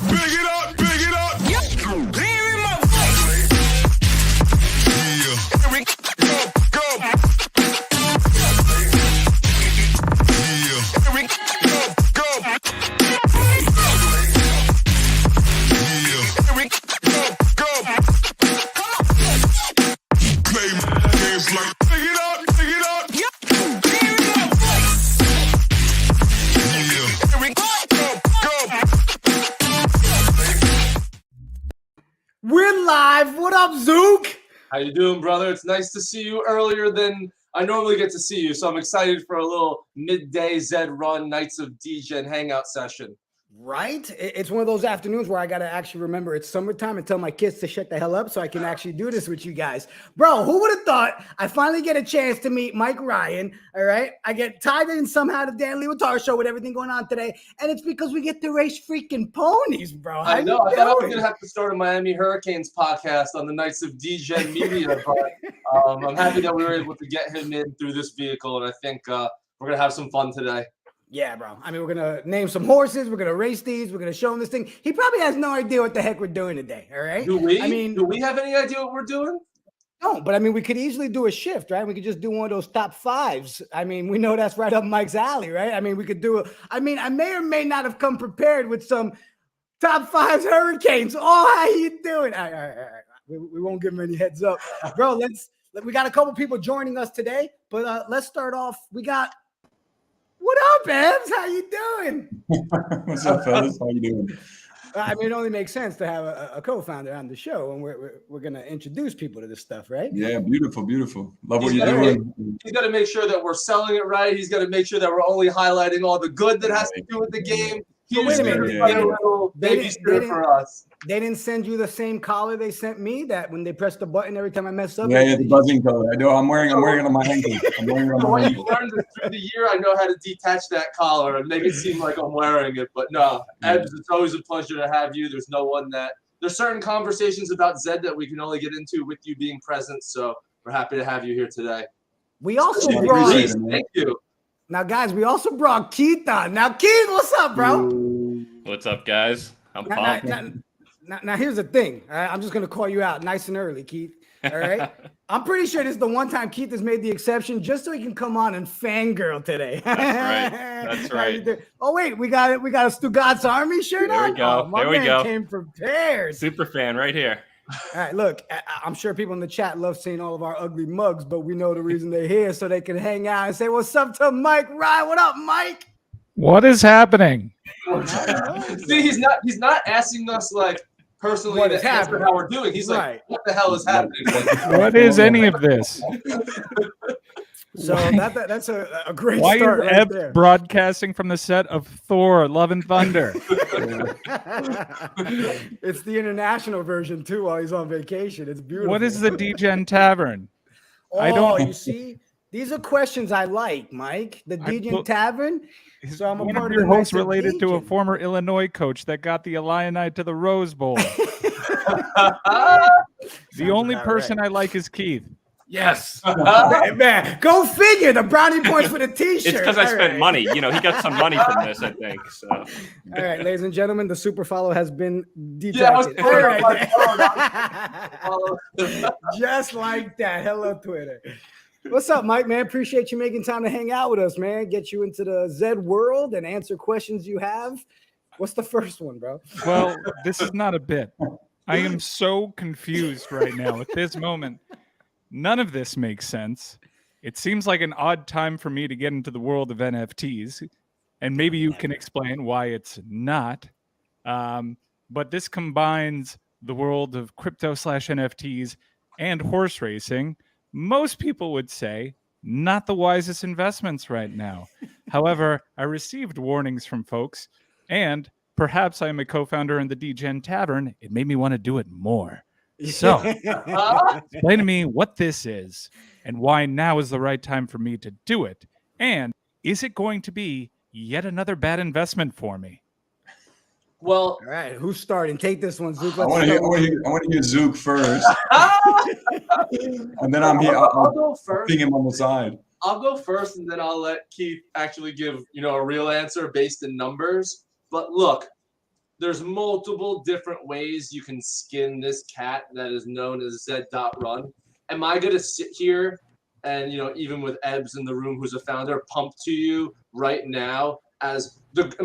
Big it up, big it up. Yep. Hear in my voice. Yeah. Here we go, go. Yeah. Here we go, go. Yeah. Here we go, go. Play games like big it up, big it up. Yep. Hear in my voice. Yeah. Here we go, go. We're live. What up, Zook? How you doing, brother? It's nice to see you earlier than I normally get to see you, so I'm excited for a little midday ZED run, Nights of Degen hangout session. Right? It's one of those afternoons where I got to actually remember it's summertime and tell my kids to shut the hell up so I can actually do this with you guys. Bro, who would have thought I finally get a chance to meet Mike Ryan, all right? I get tied in somehow to Dan Leotar show with everything going on today, and it's because we get to race freaking ponies, bro. I know. I thought I was going to have to start a Miami Hurricanes podcast on the Nights of Degen media, but I'm happy that we were able to get him in through this vehicle, and I think we're going to have some fun today. Yeah, bro. I mean, we're going to name some horses. We're going to race these. We're going to show him this thing. He probably has no idea what the heck we're doing today, all right? Do we have any idea what we're doing? No, but I mean, we could easily do a shift, right? We could just do one of those top fives. I mean, we know that's right up Mike's alley, right? I mean, we could do I may or may not have come prepared with some top fives Hurricanes. Oh, how you doing? All right. We won't give him any heads up. Bro, we got a couple people joining us today, but let's start off. What up, Ebs? How you doing? What's up, fellas? How you doing? I mean, it only makes sense to have a co-founder on the show, and we're going to introduce people to this stuff, right? Yeah, beautiful. Love what you're doing. He's got to make sure that we're selling it right. He's got to make sure that we're only highlighting all the good that has to do with the game. Wait a minute. A little babysitter for us. They didn't send you the same collar they sent me that when they press the button every time I mess up. Yeah, the buzzing color. I do. I'm wearing it on my ankle. I'm wearing it on my When ankle. you learned it through the year, I know how to detach that collar and make it seem like I'm wearing it. But no, Ebs, it's always a pleasure to have you. There's certain conversations about ZED that we can only get into with you being present. So we're happy to have you here today. We also Thank you. Now, guys, we also brought Keith on. Now, Keith, what's up, bro? What's up, guys? I'm pumped. Now, here's the thing. All right? I'm just going to call you out nice and early, Keith. All right? I'm pretty sure this is the one time Keith has made the exception just so he can come on and fangirl today. That's right. Oh, wait. We got a Stugatz Army shirt on? There we go. Oh, my man came prepared. Super fan right here. All right, look, I'm sure people in the chat love seeing all of our ugly mugs, but we know the reason they're here so they can hang out and say what's up to Mike Ryan. What up, Mike? What is happening? See, he's not asking us like personally What is to answer happening? how we're doing. He's like, what the hell is happening? What is any of this? So that's a great Why start is right Eb there. broadcasting from the set of Thor: Love and Thunder? It's the international version too while he's on vacation. It's beautiful. What is the Degen Tavern? You see, these are questions I like, Mike. The Degen Tavern. So I'm a One part of your of the hosts Knights of related to a Degen. former Illinois coach that got the Illini to the Rose Bowl. The only about person I like is Keith. Yes. Man, go figure. The brownie points for the T-shirt. It's because I All spent right. money. You know, he got some money from this, I think. So. All right, ladies and gentlemen, the super follow has been Yeah, I was deducted. All right. Just like that. Hello, Twitter. What's up, Mike, man? Appreciate you making time to hang out with us, man. Get you into the ZED world and answer questions you have. What's the first one, bro? Well, this is not a bit. I am so confused right now at this moment. None of this makes sense. It seems like an odd time for me to get into the world of NFTs, and maybe you can explain why it's not. But this combines the world of crypto/NFTs and horse racing. Most people would say not the wisest investments right now. However, I received warnings from folks, and perhaps I'm a co-founder in the Degen Tavern. It made me want to do it more. So, explain to me what this is and why now is the right time for me to do it. And is it going to be yet another bad investment for me? Well, All right, who's starting? Take this one, Zook. I want to hear Zook first, and then I'm here. I'll go first. Ping him on the side. I'll go first, and then I'll let Keith actually give a real answer based in numbers. But look, there's multiple different ways you can skin this cat that is known as ZED.run. Am I going to sit here and, even with Ebbs in the room, who's a founder, pump to you right now am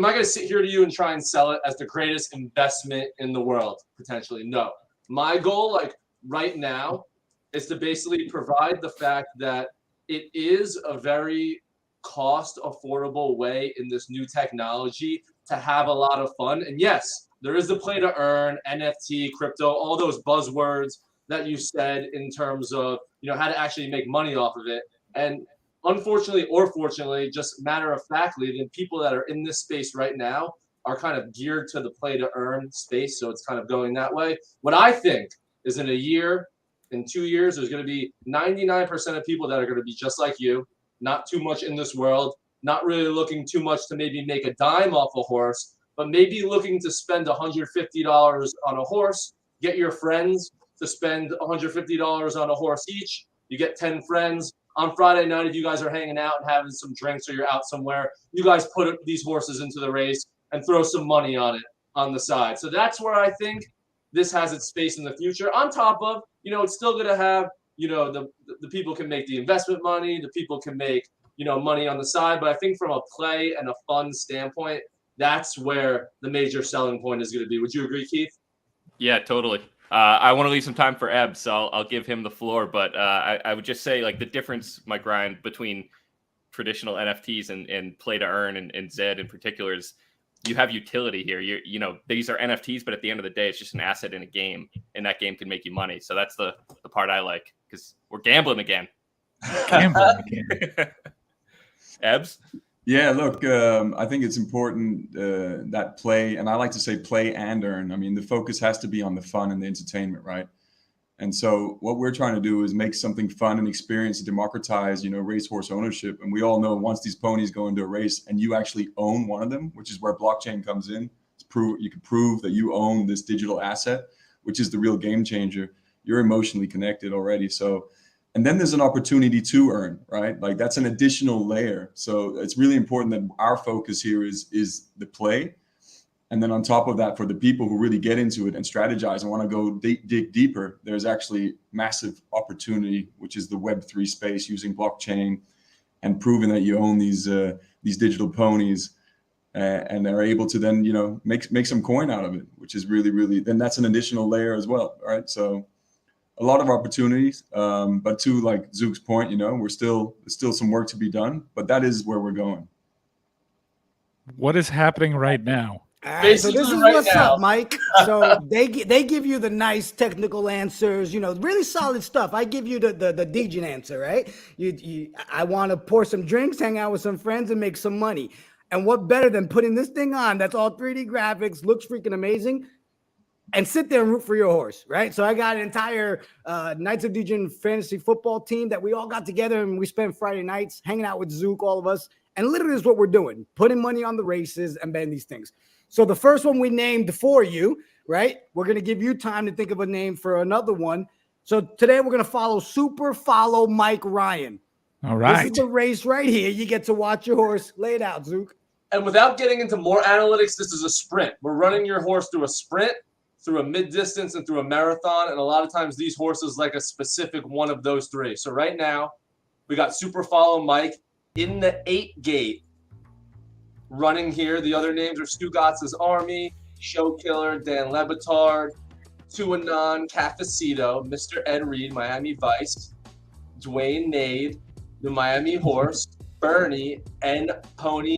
I going to sit here to you and try and sell it as the greatest investment in the world? Potentially, no. My goal, right now, is to basically provide the fact that it is a very cost affordable way in this new technology to have a lot of fun. And yes, there is the play to earn, NFT, crypto, all those buzzwords that you said in terms of, how to actually make money off of it. And unfortunately or fortunately, just matter of factly, the people that are in this space right now are kind of geared to the play to earn space. So it's kind of going that way. What I think is in 2 years, there's going to be 99% of people that are going to be just like you, not too much in this world, not really looking too much to maybe make a dime off a horse, but maybe looking to spend $150 on a horse, get your friends to spend $150 on a horse each. You get 10 friends. On Friday night, if you guys are hanging out and having some drinks or you're out somewhere, you guys put these horses into the race and throw some money on it on the side. So that's where I think this has its space in the future. On top of, it's still going to have, the people can make the investment money, the people can make, money on the side. But I think from a play and a fun standpoint, that's where the major selling point is going to be. Would you agree, Keith? Yeah, totally. I want to leave some time for Ebb, so I'll give him the floor. But I would just say, the difference, Mike Ryan, between traditional NFTs and play to earn and ZED in particular is you have utility here. These are NFTs, but at the end of the day, it's just an asset in a game, and that game can make you money. So that's the part I like, because we're gambling again. Ebbs? Yeah, look, I think it's important that play, and I like to say play and earn. I mean, the focus has to be on the fun and the entertainment, right? And so what we're trying to do is make something fun and experience, democratize, racehorse ownership. And we all know once these ponies go into a race and you actually own one of them, which is where blockchain comes in, you can prove that you own this digital asset, which is the real game changer. You're emotionally connected already. So, and then there's an opportunity to earn, right? That's an additional layer. So it's really important that our focus here is the play. And then on top of that, for the people who really get into it and strategize and want to go dig deeper, there's actually massive opportunity, which is the Web3 space, using blockchain and proving that you own these digital ponies and are able to then, make some coin out of it, which is really, really, then that's an additional layer as well. All right. So a lot of opportunities, but to Zook's point, there's still some work to be done, but that is where we're going. What is happening right now? All right, so this is right what's now. up, Mike. So they give you the nice technical answers, really solid stuff. I give you the Degen answer, right? I want to pour some drinks, hang out with some friends, and make some money. And what better than putting this thing on that's all 3D graphics, looks freaking amazing, and sit there and root for your horse, right? So I got an entire Knights of Degen fantasy football team that we all got together and we spent Friday nights hanging out with Zook, all of us. And literally is what we're doing, putting money on the races and betting these things. So the first one we named for you, right? We're going to give you time to think of a name for another one. So today we're going to follow Mike Ryan. All right. This is the race right here. You get to watch your horse. Lay it out, Zook. And without getting into more analytics, this is a sprint. We're running your horse through a sprint, through a mid-distance, and through a marathon. And a lot of times these horses like a specific one of those three. So right now, we got Super Follow Mike in the 8 gate running here. The other names are Stugatz's Army, Show Killer, Dan Batard, Tuanon, Cafecito, Mr. Ed Reed, Miami Vice, Dwayne Nade, the Miami Horse, Bernie, and Pony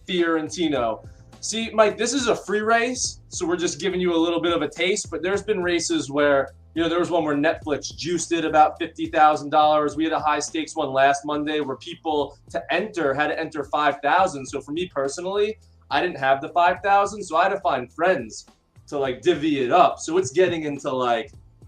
Fiorentino. See, Mike, this is a free race, so we're just giving you a little bit of a taste, but there's been races where, there was one where Netflix juiced it about $50,000. We had a high stakes one last Monday where people had to enter 5,000. So for me personally, I didn't have the 5,000, so I had to find friends to divvy it up. So it's getting into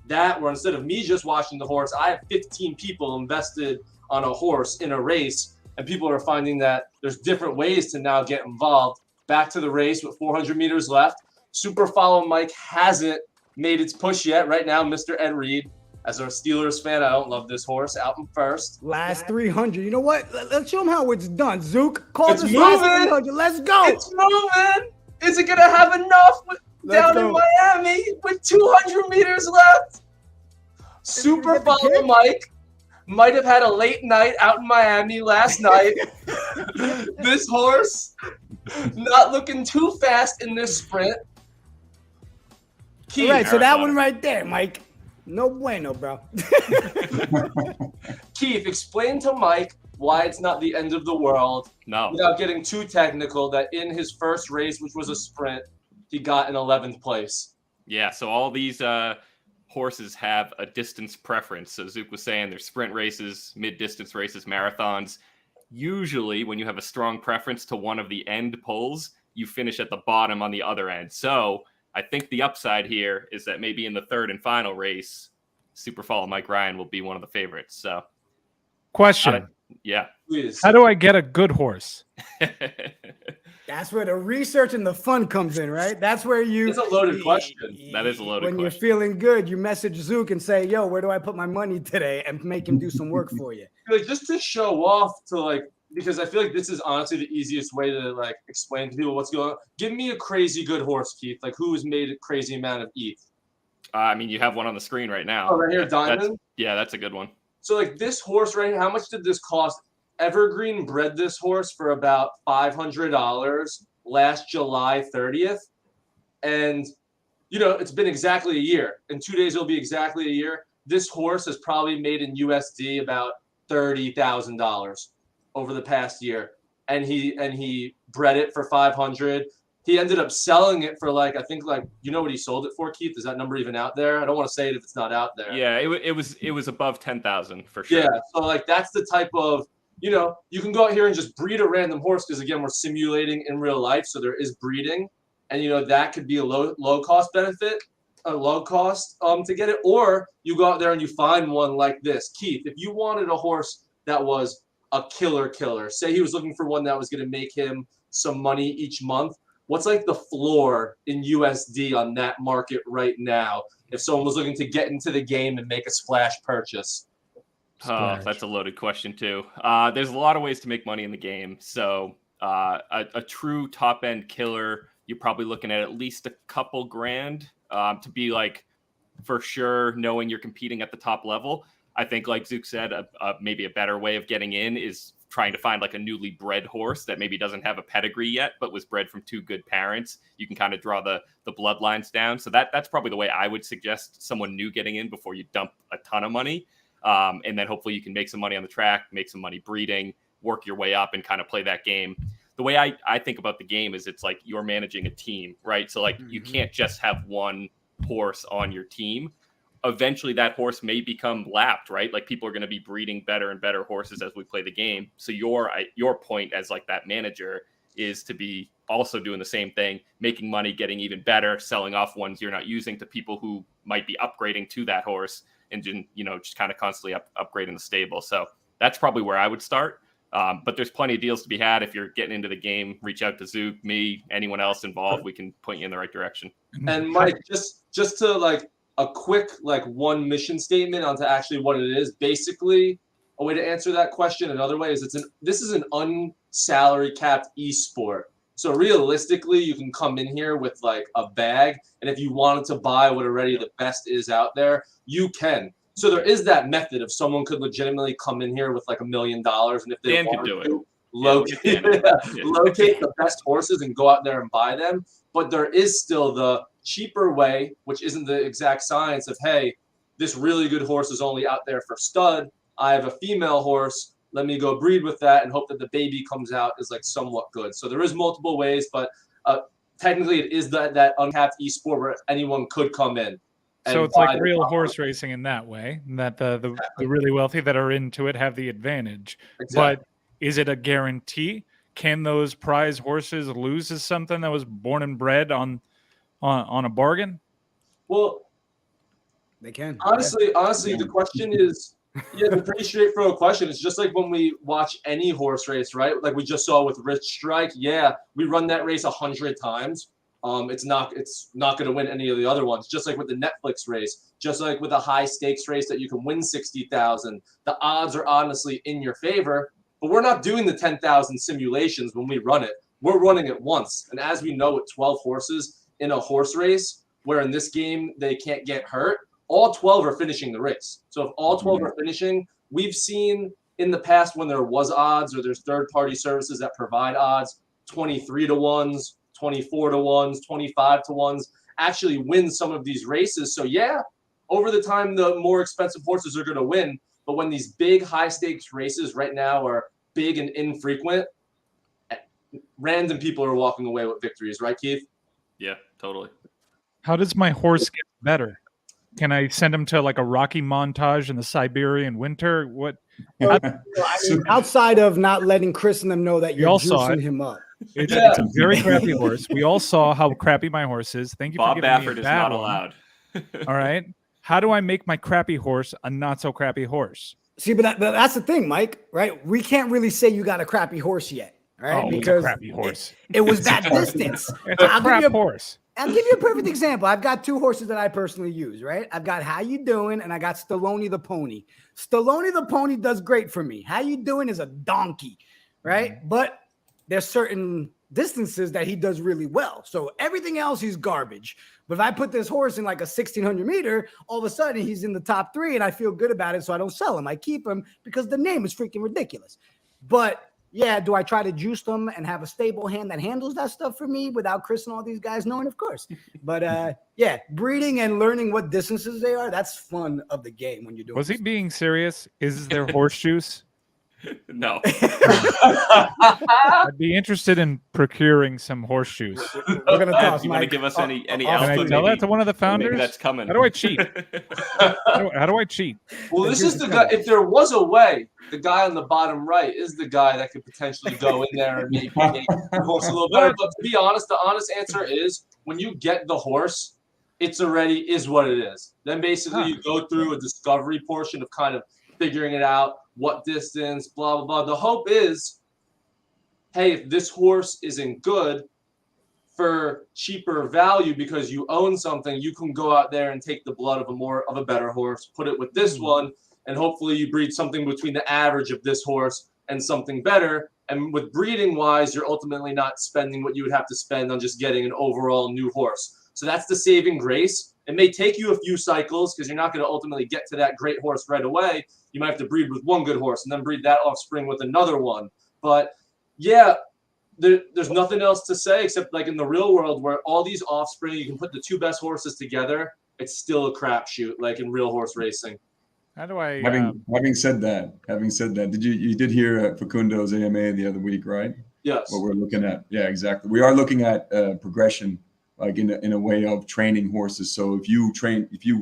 that, where instead of me just watching the horse, I have 15 people invested on a horse in a race, and people are finding that there's different ways to now get involved. Back to the race with 400 meters left. Super Follow Mike hasn't made its push yet. Right now, Mr. Ed Reed, as a Steelers fan, I don't love this horse, out in first. Last 300. You know what? Let's show them how it's done. Zook, call It's this moving. last 300. Let's go. It's moving. Is it going to have enough? down in Miami with 200 meters left. Super follow Mike. Might have had a late night out in Miami last night. This horse not looking too fast in this sprint. Keith, All right, so that one right there, Mike. No bueno, bro. Keith, explain to Mike why it's not the end of the world. No. Without getting too technical, that in his first race, which was a sprint, he got an 11th place. Yeah, so all these horses have a distance preference. So Zook was saying there's sprint races, mid-distance races, marathons. Usually when you have a strong preference to one of the end poles, you finish at the bottom on the other end. So I think the upside here is that maybe in the third and final race, Super Follow Mike Ryan will be one of the favorites. So, Question. Yeah. Please. How do I get a good horse? That's where the research and the fun comes in, right? That's where you. It's a loaded question. That is a loaded When question. you're feeling good, you message Zook and say, "Yo, where do I put my money today?" and make him do some work for you. Like, just to show off to like, because I feel like this is honestly the easiest way to like explain to people what's going on. Give me a crazy good horse, Keith. Like, who has made a crazy amount of ETH? I mean, you have one on the screen right now. Oh, right here, Diamond. That's a good one. So like this horse right here, how much did this cost? Evergreen bred this horse for about $500 last July 30th. And, you know, it's been exactly a year. In 2 days, it'll be exactly a year. This horse has probably made in USD about $30,000 over the past year. And he bred it for 500. He ended up selling it for like, I think like, you know what he sold it for, Keith? Is that number even out there? I don't want to say it if it's not out there. Yeah, it was above 10,000 for sure. Yeah, so like that's the type of, you know, you can go out here and just breed a random horse because again, we're simulating in real life, so there is breeding, and you know that could be a low cost benefit, a low cost to get it, or you go out there and you find one like this, Keith. If you wanted a horse that was a killer, say he was looking for one that was going to make him some money each month. What's like the floor in USD on that market right now? If someone was looking to get into the game and make a splash purchase. Oh, that's a loaded question too. There's a lot of ways to make money in the game. So a true top end killer, you're probably looking at least a couple grand to be like for sure knowing you're competing at the top level. I think like Zook said, maybe a better way of getting in is trying to find like a newly bred horse that maybe doesn't have a pedigree yet, but was bred from two good parents. You can kind of draw the bloodlines down. So that's probably the way I would suggest someone new getting in before you dump a ton of money. And then hopefully you can make some money on the track, make some money breeding, work your way up and kind of play that game. The way I think about the game is it's like you're managing a team, right? So like you can't just have one horse on your team. Eventually that horse may become lapped, right? Like people are going to be breeding better and better horses as we play the game. So your point as like that manager is to be also doing the same thing, making money, getting even better, selling off ones you're not using to people who might be upgrading to that horse and, you know, just kind of constantly upgrading the stable. So that's probably where I would start. But there's plenty of deals to be had. If you're getting into the game, reach out to Zook, me, anyone else involved. We can point you in the right direction. And Mike, just to like a quick like one mission statement onto actually what it is. Basically, a way to answer that question another way is this is an unsalary capped esport. So realistically, you can come in here with like a bag, and if you wanted to buy what already the best is out there, you can. So there is that method if someone could legitimately come in here with like $1 million, and if they Dan wanted could do to locate the best horses and go out there and buy them. But there is still the cheaper way, which isn't the exact science of, hey, this really good horse is only out there for stud. I have a female horse. Let me go breed with that and hope that the baby comes out is like somewhat good. So there is multiple ways, but technically it is that uncapped esport where anyone could come in. So it's like real horse racing in that way, that the really wealthy that are into it have the advantage. Exactly. But is it a guarantee? Can those prize horses lose as something that was born and bred on a bargain? Well, They can. honestly, the question is, it's a pretty straightforward question. It's just like when we watch any horse race, right? Like we just saw with Rich Strike. Yeah, we run that race 100 times. It's not going to win any of the other ones. Just like with the Netflix race, just like with a high stakes race that you can win 60,000. The odds are honestly in your favor, but we're not doing the 10,000 simulations when we run it. We're running it once, and as we know, with 12 horses in a horse race, where in this game they can't get hurt, all 12 are finishing the race. So if all 12 are finishing, we've seen in the past when there was odds or there's third-party services that provide odds, 23 to 1s, 24 to 1s, 25 to 1s, actually win some of these races. So yeah, over the time, the more expensive horses are going to win. But when these big high-stakes races right now are big and infrequent, random people are walking away with victories, right, Keith? Yeah, totally. How does my horse get better? Can I send him to like a Rocky montage in the Siberian winter? What? I mean, outside of not letting Chris and them know that We you're all saw juicing it. him up. It's a very crappy horse. We all saw how crappy my horse is. Thank you Bob for giving me Baffert a is bad not one. allowed. All right. How do I make my crappy horse a not so crappy horse? See, but that's the thing, Mike, right? We can't really say you got a crappy horse yet, right? Oh, it's a because crappy horse. it was that distance. It's a crap horse. I'll give you a perfect example. I've got two horses that I personally use, right? I've got How You Doing and I got Stallone the Pony. Stallone the Pony does great for me. How You Doing is a donkey, right? But there's certain distances that he does really well. So everything else, he's garbage. But if I put this horse in like a 1600 meter, all of a sudden he's in the top 3 and I feel good about it. So I don't sell him. I keep him because the name is freaking ridiculous. But yeah, do I try to juice them and have a stable hand that handles that stuff for me without Chris and all these guys knowing? Of course. But yeah, breeding and learning what distances they are, that's fun of the game when you're doing Was he being serious? Is there horse juice? No. I'd be interested in procuring some horse juice. We're going to toss You want to Mike. give us any Can alpha? I tell that to one of the Maybe founders? that's coming. How do I cheat? How do I cheat? Well, this is the guy. If there was a way, the guy on the bottom right is the guy that could potentially go in there and maybe make the horse a little better. But to be honest, the honest answer is when you get the horse, it's already is what it is. Then basically you go through a discovery portion of kind of figuring it out, what distance, blah, blah, blah. The hope is, hey, if this horse isn't good, for cheaper value because you own something, you can go out there and take the blood of a better horse, put it with this one, and hopefully you breed something between the average of this horse and something better. And with breeding wise, you're ultimately not spending what you would have to spend on just getting an overall new horse. So that's the saving grace. It may take you a few cycles because you're not going to ultimately get to that great horse right away. You might have to breed with one good horse and then breed that offspring with another one. But yeah, there's nothing else to say except like in the real world where all these offspring, you can put the 2 best horses together. It's still a crapshoot, like in real horse racing. How do I? Having said that, did you did hear Facundo's AMA the other week, right? Yes. What we're looking at, yeah, exactly. We are looking at progression, like in a way of training horses. So if you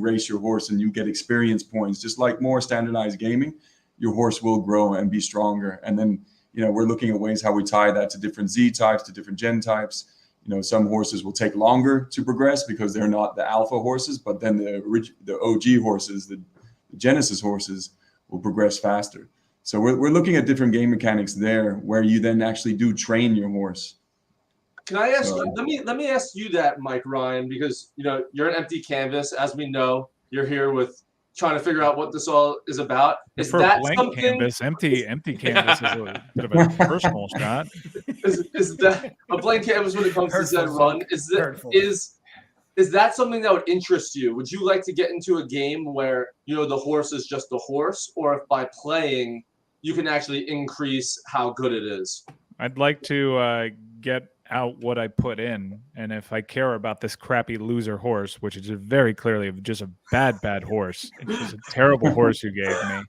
race your horse and you get experience points, just like more standardized gaming, your horse will grow and be stronger. And then we're looking at ways how we tie that to different Z types, to different gen types. Some horses will take longer to progress because they're not the alpha horses, but then the OG horses, the Genesis horses, will progress faster. So we're looking at different game mechanics there where you then actually do train your horse. Can I ask? Let me ask you that, Mike Ryan, because you're an empty canvas. As we know, you're here with trying to figure out what this all is about. Is that blank something? Canvas, empty canvas is a bit of a personal shot. Is that a blank canvas when it comes to Zed Run? Is that something that would interest you? Would you like to get into a game where the horse is just a horse, or if by playing you can actually increase how good it is? I'd like to get out what I put in, and if I care about this crappy loser horse, which is very clearly just a bad horse, it's a terrible horse you gave me,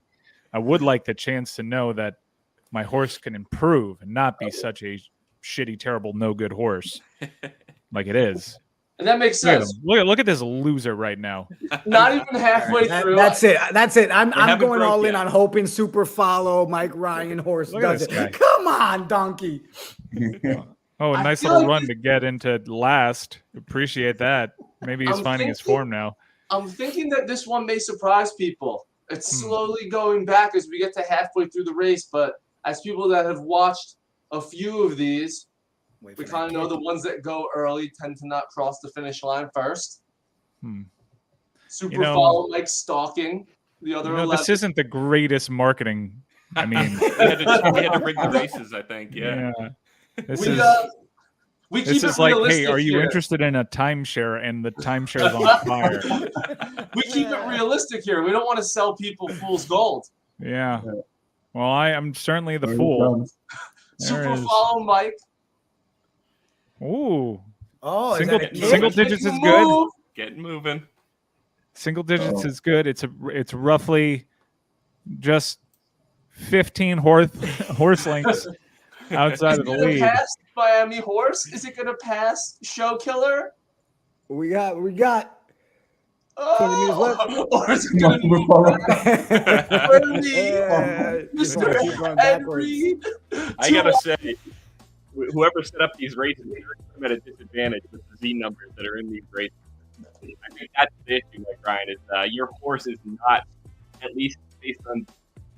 I would like the chance to know that my horse can improve and not be such a shitty, terrible, no good horse like it is. And that makes sense. Look at this loser right now. Not even halfway through. That's it. I'm going all in yet. on hoping super follow Mike Ryan horse Look at does this it. guy. Come on, donkey. Oh, a I nice feel little like run to get into last. Appreciate that. Maybe he's finding his form now. I'm thinking that this one may surprise people. It's slowly going back as we get to halfway through the race, but as people that have watched a few of these, we kind of know the ones that go early tend to not cross the finish line first. Super follow Mike stalking the other 11. This isn't the greatest marketing. I mean, we had to rig the races, I think. Yeah. This We is We This keep is it like, realistic hey, are you here. interested in a timeshare? And the timeshare's on fire. We keep it realistic here. We don't want to sell people fool's gold. Yeah. Well, I am certainly the There it fool. comes. There Super is. follow Mike. Ooh. Oh, Single- is that a kid? single digits is good. Move. Getting moving. Single digits Oh. is good. It's roughly just 15 horse lengths outside Is of it the gonna lead. pass Miami Horse? Is it gonna pass Show Killer? We got 20 minutes left. Or is it Come gonna on, move follow. back for me? Just Mr. wanna keep going Ed backwards. Reed? I gotta say, whoever set up these races, they're at a disadvantage with the Z numbers that are in these races. I think that's the issue, like Ryan, is your horse is not, at least based on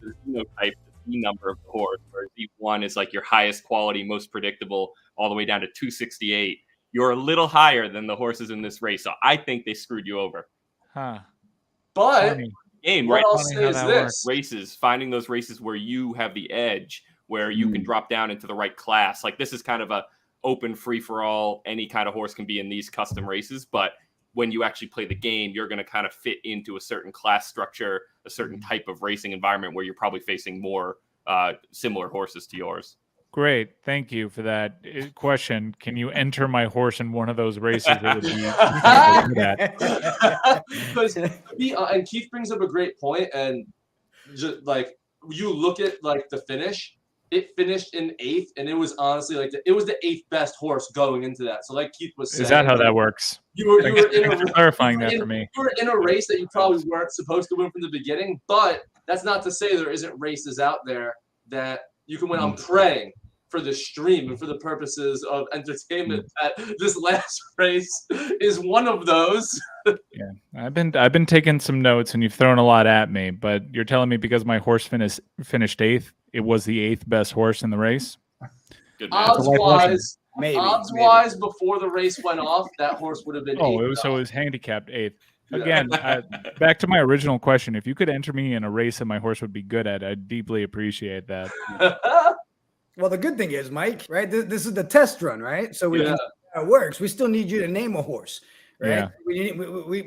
the phenotype, the Z number of the horse, where Z1 is like your highest quality, most predictable, all the way down to 268. You're a little higher than the horses in this race, so I think they screwed you over. Huh. But Funny. Game, what right? I'll Funny say how is that this. works. Races, finding those races where you have the edge, where you can drop down into the right class. Like this is kind of a open free for all. Any kind of horse can be in these custom races, but when you actually play the game, you're going to kind of fit into a certain class structure, a certain type of racing environment where you're probably facing more similar horses to yours. Great. Thank you for that question. Can you enter my horse in one of those races? It would be good at? Because and Keith brings up a great point, and just like you look at like the finish, it finished in 8th, and it was honestly like it was the 8th best horse going into that. So like Keith was saying, Is that how that works? you were Thanks in for a clarifying that for me. you were in a race that you probably weren't supposed to win from the beginning, but that's not to say there isn't races out there that you can win. I'm praying for the stream and for the purposes of entertainment that this last race is one of those. Yeah, I've been taking some notes, and you've thrown a lot at me. But you're telling me because my horse finished 8th, it was the 8th best horse in the race. Good man. Odds wise, before the race went off, that horse would have been. Oh, 8th. it was handicapped 8th. Again, back to my original question: if you could enter me in a race that my horse would be good at, I'd deeply appreciate that. Well, the good thing is, Mike, right? This is the test run, right? So we Yeah. can see how it works. We still need you to name a horse, right? Yeah. We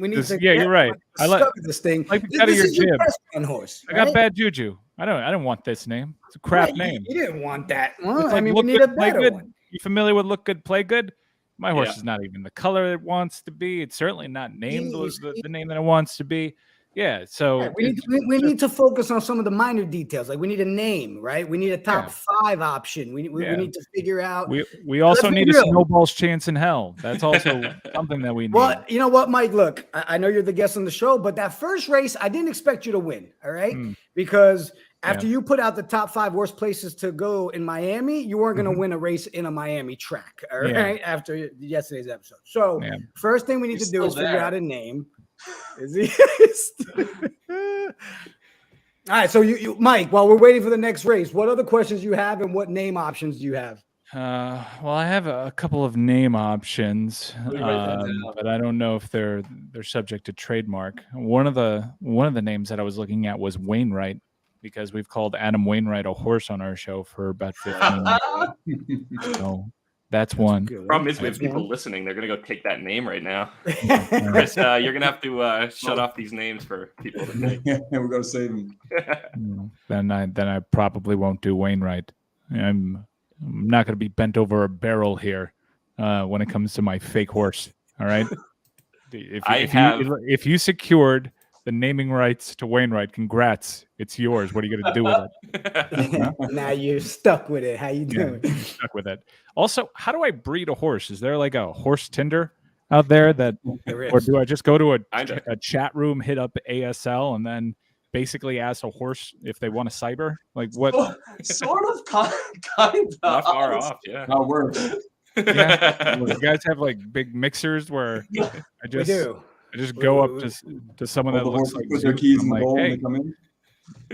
need This- to. yeah, you're right. I like discover this thing. like the cut of This your is your jib. test run horse. I got right? bad juju. I don't want this name. It's a crap Right, name. You didn't want that. Well, It's I like mean, we look need good, a play better good. one. You familiar with look good, play good? My horse Yeah. is not even the color it wants to be. It's certainly not named Jeez. the name that it wants to be. Yeah, so Right, we need to focus on some of the minor details. Like we need a name, right? We need a top 5 option. We Yeah. need to figure out. we also Let's be need a real. snowball's chance in hell. That's also something that we need. Well, you know what, Mike? Look, I know you're the guest on the show, but that first race, I didn't expect you to win. All right, because after you put out the top 5 worst places to go in Miami, you weren't going to win a race in a Miami track. All right, after yesterday's episode. So first thing we need to do is figure out a name. Is he? All right, so you, Mike, while we're waiting for the next race, what other questions you have and what name options do you have? Well, I have a couple of name options, but I don't know if they're subject to trademark. One of the names that I was looking at was Wainwright, because we've called Adam Wainwright a horse on our show for about 15 minutes. So that's one. Problem is, we have people listening. They're gonna go take that name right now. Chris, you're gonna have to shut off these names for people to take. We're gonna save them. Then I probably won't do Wainwright. I'm not going to be bent over a barrel here when it comes to my fake horse. All right. If you secured the naming rights to Wainwright, congrats. It's yours. What are you going to do with it? Now you're stuck with it. How you doing? Stuck with it. Also, how do I breed a horse? Is there like a horse Tinder out there or do I just go to a chat room, hit up ASL, and then basically ask a horse if they want a cyber? Like what? Sort of, kind of. Not far off, yeah. How it works. Yeah. You guys have like big mixers where I just go up to someone that looks like put their Zook, keys and in I'm the like, bowl hey, and they come in.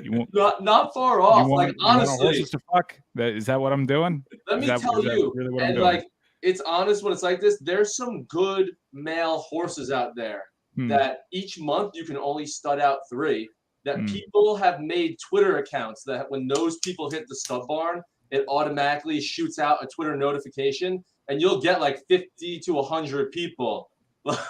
you want, not far off. you want, Like you want honestly, horses to fuck? Is that what I'm doing? let me Is that tell you, really what I'm and doing? like it's honest when it's like this. There's some good male horses out there that each month you can only stud out 3. That people have made Twitter accounts that when those people hit the stud barn, it automatically shoots out a Twitter notification, and you'll get like 50 to 100 people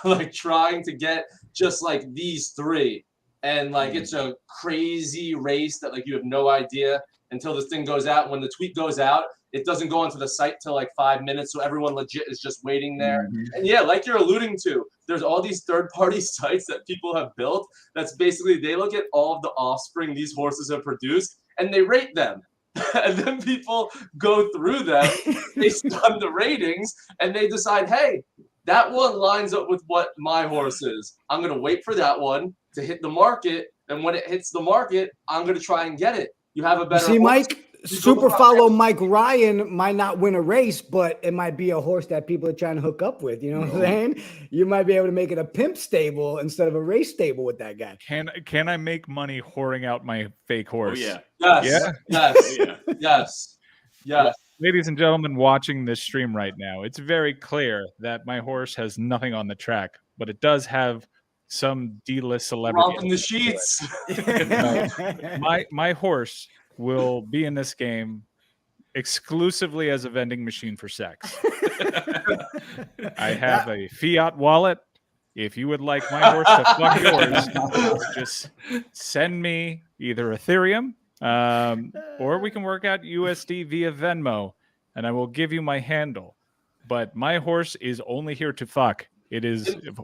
like trying to get just like these three. And like it's a crazy race that like you have no idea until this thing goes out. When the tweet goes out, it doesn't go onto the site till like 5 minutes, so everyone legit is just waiting there. And yeah, like you're alluding to, there's all these third-party sites that people have built. That's basically they look at all of the offspring these horses have produced and they rate them. And then people go through them based on the ratings, and they decide, hey, that one lines up with what my horse is. I'm gonna wait for that one to hit the market, and when it hits the market, I'm gonna try and get it. You have a better See, horse. Mike, super follow Mike Ryan might not win a race, but it might be a horse that people are trying to hook up with. You know what I'm saying? You might be able to make it a pimp stable instead of a race stable with that guy. Can I make money whoring out my fake horse? Oh, yeah. Yes. Yeah? Yes. Yeah. Yes. Yes. Ladies and gentlemen watching this stream right now, it's very clear that my horse has nothing on the track, but it does have some D-list celebrity. Romp in the sheets. My horse will be in this game exclusively as a vending machine for sex. I have a fiat wallet. If you would like my horse to fuck yours, just send me either Ethereum, or we can work out USD via Venmo, and I will give you my handle. But my horse is only here to fuck. It is In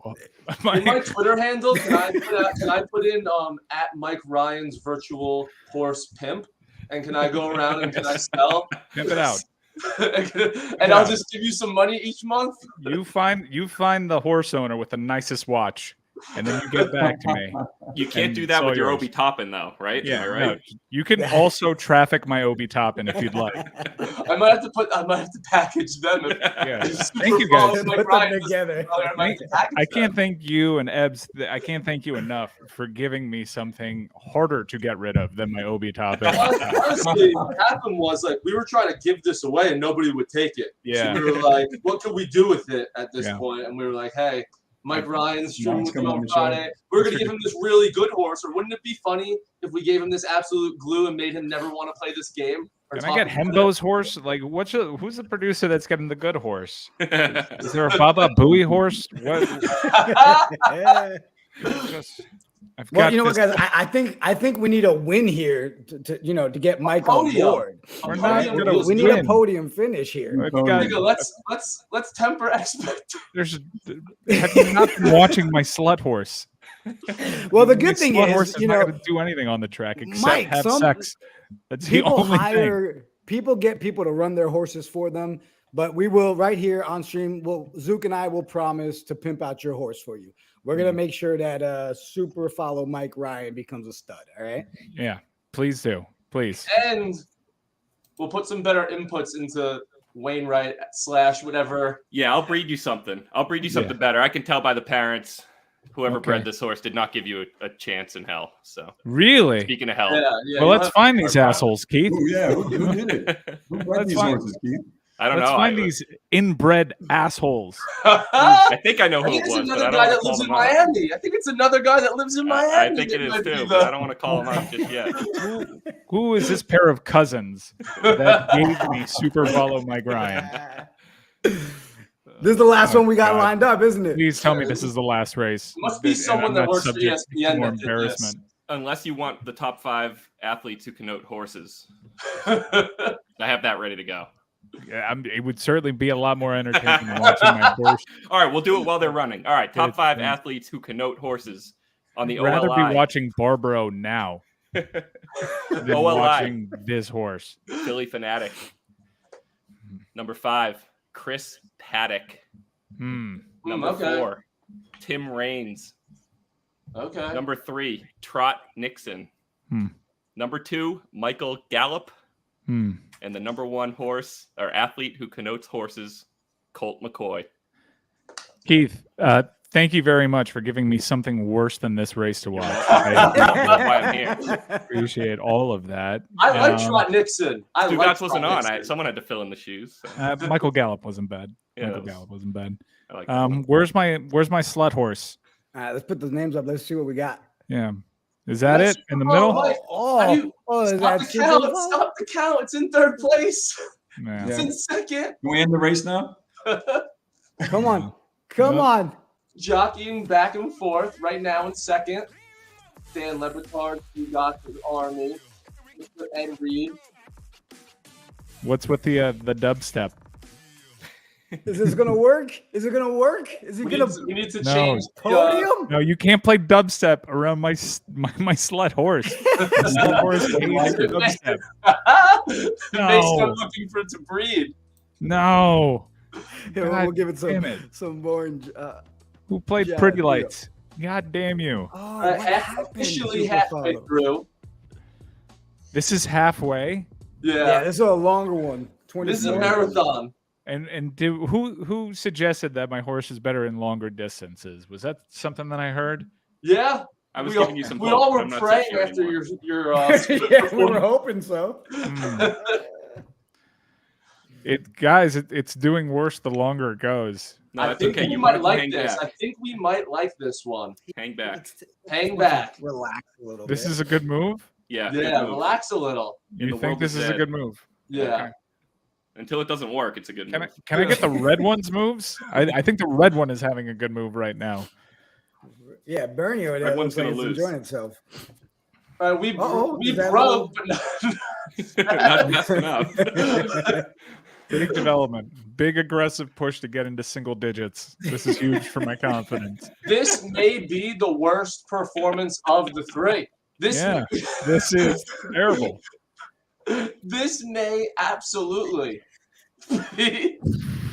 my Twitter handle, can I put in at Mike Ryan's virtual horse pimp, and can I go around and can I sell? Pimp it out. And I'll just give you some money each month. You find the horse owner with the nicest watch, and then you get back to me. You can't And do it's that all with your yours. Obi Toppin, though, right? Yeah, Am I no, right? you can also traffic my Obi Toppin if you'd like. I might have to package them. Yeah. Thank you guys. Put them together. I can't thank you and Ebbs. I can't thank you enough for giving me something harder to get rid of than my Obi Toppin. Honestly, what happened was like we were trying to give this away and nobody would take it. Yeah. So we were like, what could we do with it at this Yeah. point? And we were like, hey, Mike Ryan's streaming Mike's with you coming on on the show. Friday. We're gonna give him this really good horse, or wouldn't it be funny if we gave him this absolute glue and made him never want to play this game? Or Can I get talk about Hembo's horse? Like, who's the producer that's getting the good horse? Is there a Baba Booey horse? What? I've Well, got you know what, this- guys? I think we need a win here to get Mike on podium. board. We're it? not Podium gonna rules. We need a win. podium finish here. I've got- Nigga, let's temper expectations. Have you not been watching my slut horse? Well, the My good thing slut horse is, is you not know, going to do anything on the track except Mike, have some sex. That's the people only thing. hire people get people to run their horses for them. But we will right here on stream. Zook and I will promise to pimp out your horse for you. We're gonna make sure that super follow Mike Ryan becomes a stud. All right. Yeah, please do. Please. And we'll put some better inputs into Wainwright / whatever. Yeah, I'll breed you something. I'll breed you something better. I can tell by the parents. Whoever Okay. bred this horse did not give you a chance in hell. So Really? speaking of hell, Yeah. Well, you'll let's have- find these assholes, Keith. Ooh, yeah, who did it? Who bred Let's these find- horses, Keith? I don't Let's know. find these inbred assholes. I think I know I who think it it's was, but another I don't guy want that to call lives in them out. Miami. I think it's another guy that lives in Miami. I think it that is might be too, the- but I don't want to call him out just yet. Who is this pair of cousins that gave me super follow Mike Ryan? This is the last Oh, one we got God. lined up, isn't it? Please tell me this is the last race. Must be And someone I'm that not works for subject to ESPN more that did this. embarrassment. Unless you want the top 5 athletes who can note horses. I have that ready to go. Yeah, it would certainly be a lot more entertaining than watching my horse. All right, we'll do it while they're running. All right, top It's 5 fun. athletes who can note horses on the I'd rather OLI. be watching Barbaro now than OLI. watching this horse. Philly Fanatic. Number 5, Chris Paddock. Number okay. 4, Tim Raines. Okay. Number 3, Trot Nixon. Hmm. Number 2, Michael Gallup. And the number 1 horse or athlete who connotes horses, Colt McCoy. Keith, thank you very much for giving me something worse than this race to watch. That's I why I'm here. appreciate all of that. I like Trot Nixon. Stu like Gotts wasn't Trot on. Nixon. Someone had to fill in the shoes. So. Michael Gallup wasn't bad. Yeah, Michael that was- Gallup wasn't bad. I like that one. Where's my slut horse? All right, let's put those names up. Let's see what we got. Yeah. Is that Yes. it in the Oh, middle? Mike, Oh, how do you- is Stop that the super count. fun? Stop the count. It's in third place. Yeah. It's in second. Can we end the race now? Come on. Come Yep. on. Jockeying back and forth right now in second. Dan Batard, you got his army. Mr. Ed Reed. What's with the dubstep? Is this gonna work? Is it gonna work? Is he We gonna need to No. change the, podium? No, you can't play dubstep around my sled horse. The sled horse hates dubstep. It makes them looking for it to breed. No. Yeah, God we'll give it damn it. some more. Who played Yeah, Pretty yeah. Lights? God damn you. Oh, what happened? Officially Super halfway follow. through. This is halfway. Yeah, this is a longer one. 20 This is a minutes. marathon. And who suggested that my horse is better in longer distances? Was that something that I heard? Yeah. I was we giving all, you some we hope, all but were I'm not so praying sure after anymore. your Yeah, we were hoping so. It's doing worse the longer it goes. No, I that's think okay. we You might might like hang this. back. I think we might like this one. Hang back. Hang back. Relax a little This bit. is a good move. Yeah. good Yeah, move. relax a little. In You the think world this of is a ZED. good move? Yeah. Okay. Until it doesn't work, it's a good Can I move. can I get the red one's moves? I think the red one is having a good move right now. Yeah, Bernie over there Everyone's looks like gonna it's lose. enjoying itself. We Is that broke, but Not fast enough. Big development. Big aggressive push to get into single digits. This is huge for my confidence. this may be the worst performance of the three. This This is terrible. this may absolutely be.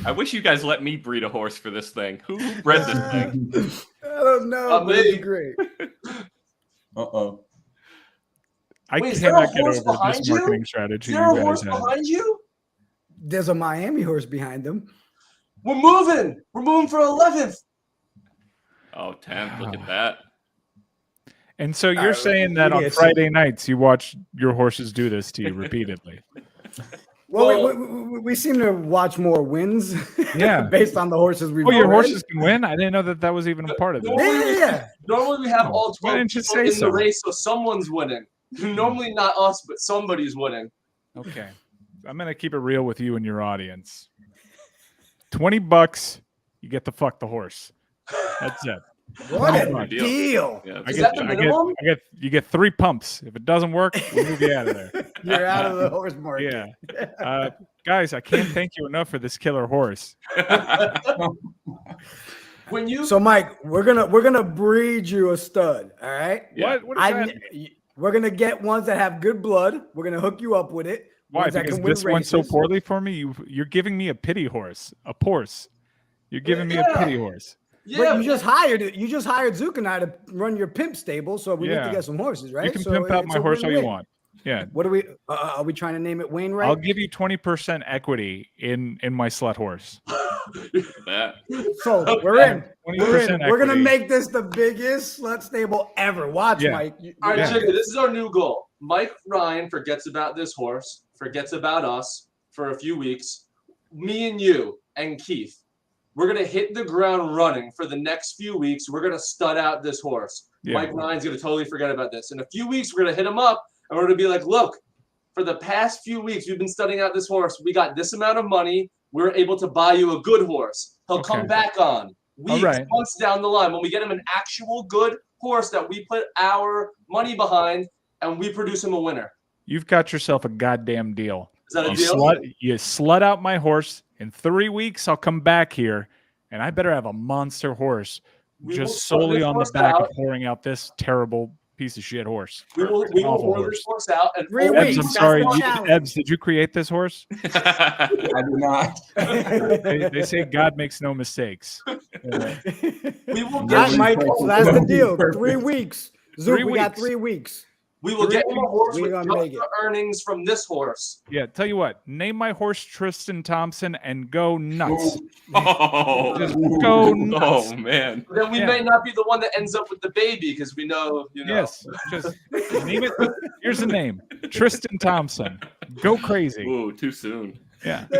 I wish you guys let me breed a horse for this thing. Who bred this thing? I don't know, but me. it's great. Uh-oh. I Wait, is there a cannot get horse over behind this you? marketing Is strategy there a you horse guys have. behind you? There's a Miami horse behind them. We're moving. We're moving for 11th. Oh, 10th. Look at that. And so you're right, saying that we on get Friday nights you watch your horses do this to you repeatedly. Well, we seem to watch more wins. Yeah. based on the horses we've. Oh, your bred. horses can win? I didn't know that was even a part of this. Yeah. Normally we have Oh, all why 12 didn't you people say in so? the race, so someone's winning. Normally not us, but somebody's winning. Okay. I'm going to keep it real with you and your audience. $20, you get to fuck the horse. That's it. What Come a on. deal! Yeah. Is that the minimum? You get 3 pumps. If it doesn't work, we move you out of there. You're out of the horse market. Yeah. Guys, I can't thank you enough for this killer horse. When you So, Mike, we're gonna breed you a stud. All right. Yeah. What does that mean? We're gonna get ones that have good blood. We're gonna hook you up with it. Why? Ones that Because can win this went so races. poorly for me? You're giving me a pity horse, a horse. You're giving me a Yeah. pity horse. But you just hired it. You just hired Zook and I to run your pimp stable, so we need Yeah. to get some horses, right? You can So pimp out it's my a horse all you win-win. want. Yeah. What are we trying to name it Wainwright? I'll give you 20% equity in my slut horse. That. So we're in. 20% We're gonna equity. make this the biggest slut stable ever. Watch, Yeah. Mike. All right, Yeah. Jigga, this is our new goal. Mike Ryan forgets about this horse, forgets about us for a few weeks. Me and you and Keith, we're going to hit the ground running for the next few weeks. We're going to stud out this horse. Yeah. Mike Ryan's going to totally forget about this. In a few weeks, we're going to hit him up, and we're going to be like, look, for the past few weeks, we've been studying out this horse. We got this amount of money. We're able to buy you a good horse. He'll Okay. come back on weeks, right. months down the line when we get him an actual good horse that we put our money behind, and we produce him a winner. You've got yourself a goddamn deal. Is that a You deal? slut out my horse. In 3 weeks, I'll come back here, and I better have a monster horse We will just sort solely this on the horse back out. of pouring out this terrible piece of shit horse. We will Awful order horse. this horse out and 3 only Ebbs, weeks. I'm That's sorry. the challenge. Ebbs, did you create this horse? I do not. They say God makes no mistakes. we will Yeah, get Mike. So that's the deal. Perfect. 3 weeks. Zook, 3 we got weeks. 3 weeks. we will get him a horse We're with gonna just make it. the earnings from this horse. Yeah, tell you what, name my horse Tristan Thompson and go nuts. Oh. Just go nuts. Oh, man. Then we Yeah. may not be the one that ends up with the baby because we know, Yes, just name it. Here's the name, Tristan Thompson. Go crazy. Ooh, too soon. Yeah. All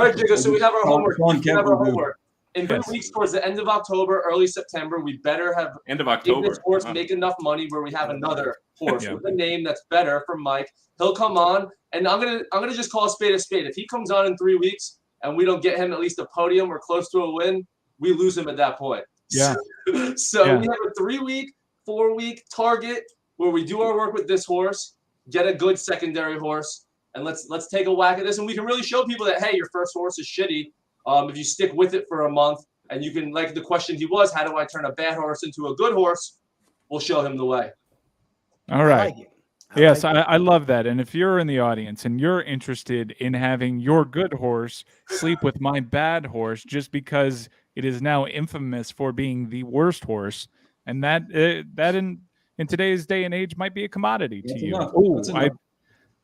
right, Jigga, so we have our homework. Sean We Kemp have our will do. homework. In 3 weeks, towards the end of October, early September, we better have End of made October. this horse Wow. make enough money where we have another horse Yeah. with a name that's better for Mike. He'll come on, and I'm gonna just call a spade a spade. If he comes on in 3 weeks and we don't get him at least a podium or close to a win, we lose him at that point. Yeah. So Yeah. we have a 3-week, 4-week target where we do our work with this horse, get a good secondary horse, and let's take a whack at this, and we can really show people that, hey, your first horse is shitty. If you stick with it for a month, and you can, like the question he was, how do I turn a bad horse into a good horse? We'll show him the way. All I right. like it. Yes, like it. I love that. And if you're in the audience and you're interested in having your good horse sleep with my bad horse just because it is now infamous for being the worst horse, and that in today's day and age might be a commodity to That's you. enough. Oh, That's enough.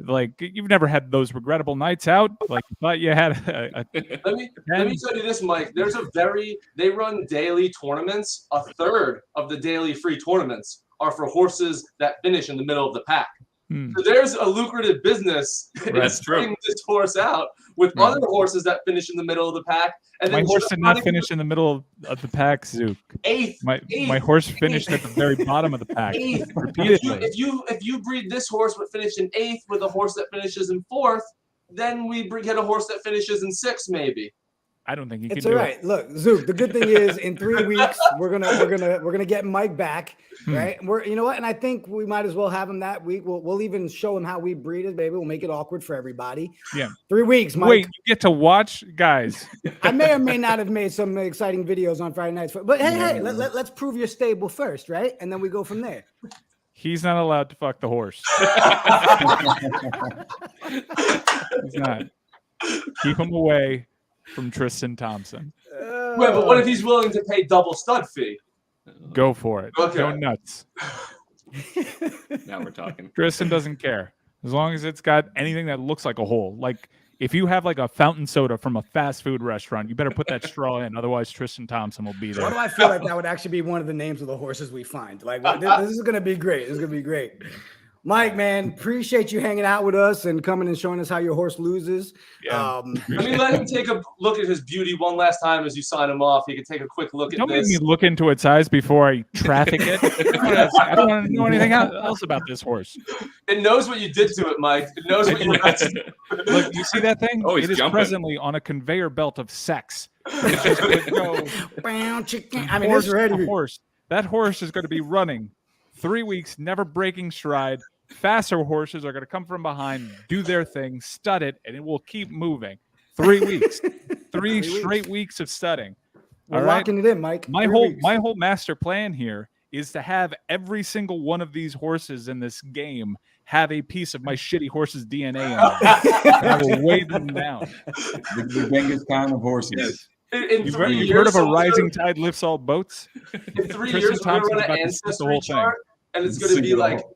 like you've never had those regrettable nights out. Like you thought you had a Let me tell you this, Mike. They run daily tournaments. A third of the daily free tournaments are for horses that finish in the middle of the pack. So there's a lucrative business in That's true. spreading this horse out with Right. other horses that finish in the middle of the pack. And My then horse just did not running finish in the middle of the pack, Zook. eighth. My horse finished at the very bottom of the pack Eighth. repeatedly. If you breed this horse but finish in 8th with a horse that finishes in 4th, then we get a horse that finishes in 6th, maybe. I don't think you It's can all do right. Look, Zook, the good thing is in 3 weeks we're gonna get Mike back, right? You know what? And I think we might as well have him that week. We'll even show him how we breed it, baby. We'll make it awkward for everybody. Yeah. 3 weeks, it. Mike. Wait, you get to watch, guys. I may or may not have made some exciting videos on Friday nights, but hey, let's prove you're stable first, right? And then we go from there. He's not allowed to fuck the horse. He's not. Keep him away from Tristan Thompson. Wait, but what if he's willing to pay double stud fee? Go for it. Okay. Go nuts. Now we're talking. Tristan doesn't care. As long as it's got anything that looks like a hole. Like if you have like a fountain soda from a fast food restaurant, you better put that straw in. Otherwise, Tristan Thompson will be Why there. do I feel like that would actually be one of the names of the horses we find? Like this is gonna be great. This is gonna be great. Mike, man, appreciate you hanging out with us and coming and showing us how your horse loses. Yeah. Let me let him take a look at his beauty one last time as you sign him off. He can take a quick look at Don't make this. me look into its eyes before I traffic it. I don't want to know anything else about this horse. It knows what you did to it, Mike. It knows what you did. Look, you see that thing? Oh, he's it is jumping. presently on a conveyor belt of sex. It's just gonna go Bow, chicken. I mean, horse this is ready. to horse. That horse is going to be running 3 weeks, never breaking stride. Faster horses are going to come from behind, do their thing, stud it, and it will keep moving. 3 weeks, three straight weeks of studding. We're All right? locking it in, Mike. My 3 whole weeks. my whole master plan here is to have every single one of these horses in this game have a piece of my shitty horse's DNA in them. And I will weigh them down. The Genghis Khan of horses. In You've 3 years, heard of a someone's rising gonna- tide lifts all boats? In 3 Tristan years, we're Thompson's gonna about run an to split the ancestry whole thing. chart, and it's gonna Sing be it like all.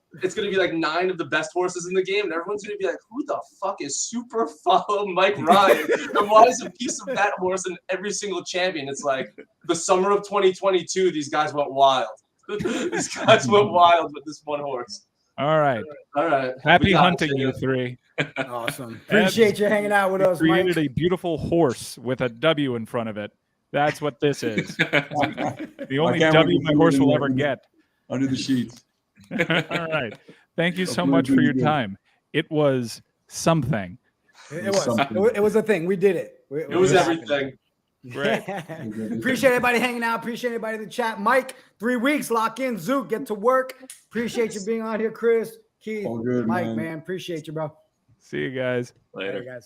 9 of the best horses in the game, and everyone's gonna be like, "Who the fuck is super follow Mike Ryan? And why is a piece of that horse in every single champion?" It's like the summer of 2022. These guys went wild. These guys went wild with this one horse. All right. All right. Happy We got hunting, it. you three. Awesome. Appreciate you hanging out with us, Created Mike. a beautiful horse with a W in front of it. That's what this is. The only can't wait W to my see horse it will in ever the- get. Under the sheets. All right. Thank you so Hope much for you're your doing good. time. It was something. It was. Something. It was a thing. We did it. It was everything. Great. Appreciate everybody hanging out. Appreciate everybody in the chat. Mike, 3 weeks. Lock in. Zook, get to work. Appreciate you being on here, Chris. Keith, All good, Mike, man. man. Appreciate you, bro. See you guys. Later. Hey, guys.